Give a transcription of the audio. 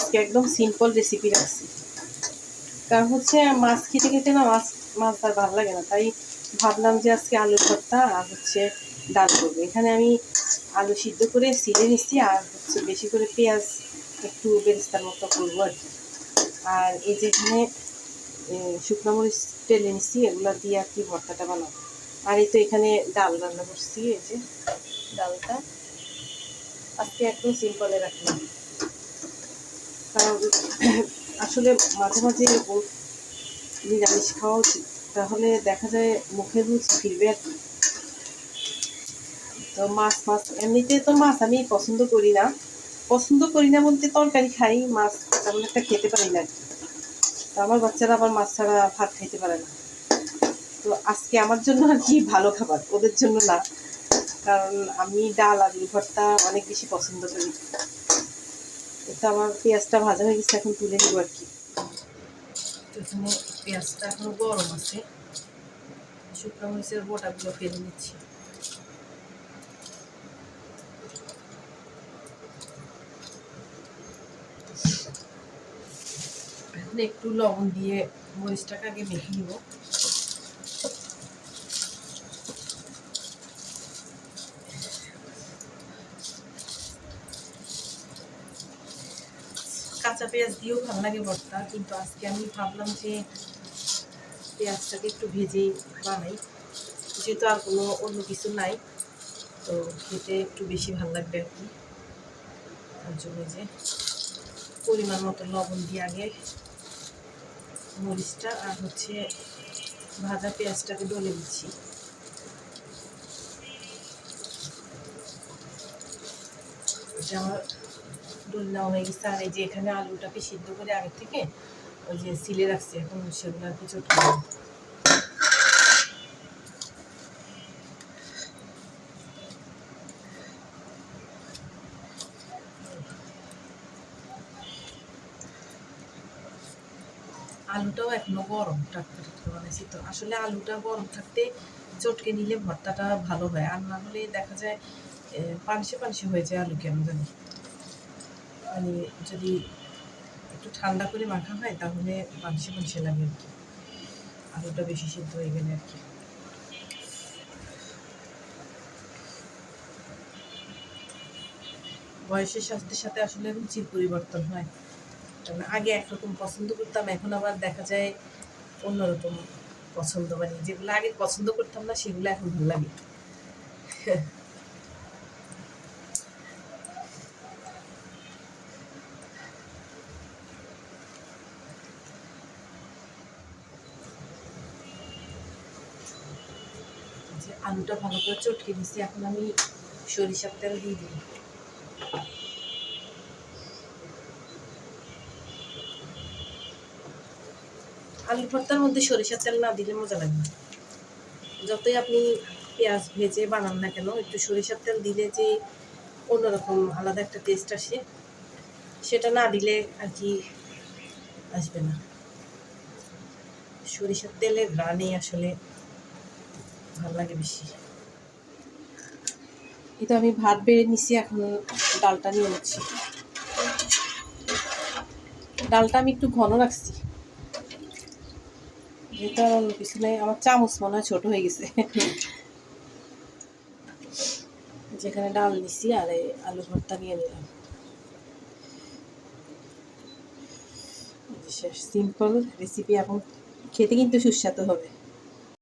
আজকে একদম simple recipe রাখছি, কারণ হচ্ছে মাছ খেতে খেতে না মাছ আর ভালো লাগে না, তাই ভাবলাম যে আজকে আলুর ভর্তা আর হচ্ছে ডাল করবো। এখানে আমি আলু সিদ্ধ করে সিলে নিচ্ছি, আর হচ্ছে বেশি করে পেঁয়াজ একটু বেরেস্তার মতো করবো আর কি। আর এই যেখানে শুকনো মরিচ টেলে নিচ্ছি, এগুলো দিয়ে আর কি ভর্তাটা বানাবো। আর এই তো এখানে ডাল রান্না করছি, এই যে ডালটা আজকে একদম সিম্পলে রাখলাম, কারণ আসলে মাঝে মাঝে এরকম নিরামিষ খাওয়া উচিত, তাহলে দেখা যায় মুখের রুচি ফিরবে আর কি। তো মাছ এমনিতে তো মাছ আমি পছন্দ করি না বলতে তরকারি খাই, মাছ তেমন একটা খেতে পারি না আর কি। তো আমার বাচ্চারা আবার মাছ ছাড়া ভাত খাইতে পারে না, তো আজকে আমার জন্য আর কি ভালো খাবার, ওদের জন্য না, কারণ আমি ডাল আলু ভর্তা অনেক বেশি পছন্দ করি। তো আমার পেঁয়াজটা ভাজা হয়ে গেছে, এখন তুলে নেবো আর কি। এখানে পেঁয়াজটা এখনো গরম আছে, শুকনো মরিচের বোটাগুলো ফেলে নিচ্ছি। এখন একটু লবণ দিয়ে মরিচটাকে আগে মেখে নিব। কাঁচা পেঁয়াজ দিয়েও ভালো লাগে ভর্তা, কিন্তু আজকে আমি ভাবলাম যে পেঁয়াজটাকে একটু ভেজেই বানাই, যেহেতু আর কোনো অন্য কিছু নাই, তো খেতে একটু বেশি ভালো লাগবে আর কি। তার জন্য যে পরিমাণ মতো লবণ দিয়ে আগে মরিচটা আর হচ্ছে ভাজা পেঁয়াজটাকে ডলে দিচ্ছি। এটা আমার ডলে নেওয়া হয়ে গেছে। আর এই যে এখানে আলুটাকে সিদ্ধ করে আগে থেকে ওই যে সিলে রাখছি, এখন সেগুলো আর কিছু আলুটাও এখনো গরম টাটকা বানাইছি, তো আসলে আলুটা গরম থাকতে চটকে নিলে ভর্তাটা ভালো হয়, আর না হলে দেখা যায় পানসে হয়ে যায় আলু কেমন জানি। মানে যদি একটু ঠান্ডা করে মাখা হয় তাহলে পানসে লাগে আর কি, আলুটা বেশি সিদ্ধ হয়ে গেলে আর কি। বয়সের সাথে সাথে আসলে রুচির পরিবর্তন হয়, কারণ আগে একরকম পছন্দ করতাম, এখন আবার দেখা যায় অন্যরকম পছন্দ, মানে যেগুলো আগে পছন্দ করতাম না সেগুলো এখন ভালো লাগে। যে আলুটা ভালো করে চটকে দিচ্ছি, এখন আমি সরিষার তেল দিয়ে দিই। আলু ভর্তার মধ্যে সরিষার তেল না দিলে মজা লাগে না, যতই আপনি পেঁয়াজ ভেজে বানান না কেন, একটু সরিষার তেল দিলে যে অন্যরকম আলাদা একটা টেস্ট আসে, সেটা না দিলে আর কি আসবে না। সরিষার তেলের ঘ্রাণই আসলে ভালো লাগে বেশি। এটা আমি ভাত বেড়ে নিছি, এখন ডালটা নিয়ে নিচ্ছি। ডালটা আমি একটু ঘন রাখছি, যেহেতু আর অন্য কিছু নেই। আমার চামচ মনে হয় ছোট হয়ে গেছে। যেখানে ডাল নিছি আর এই আলু ভর্তা নিয়ে নিলাম। সিম্পল রেসিপি, এখন খেতে কিন্তু সুস্বাদু হবে।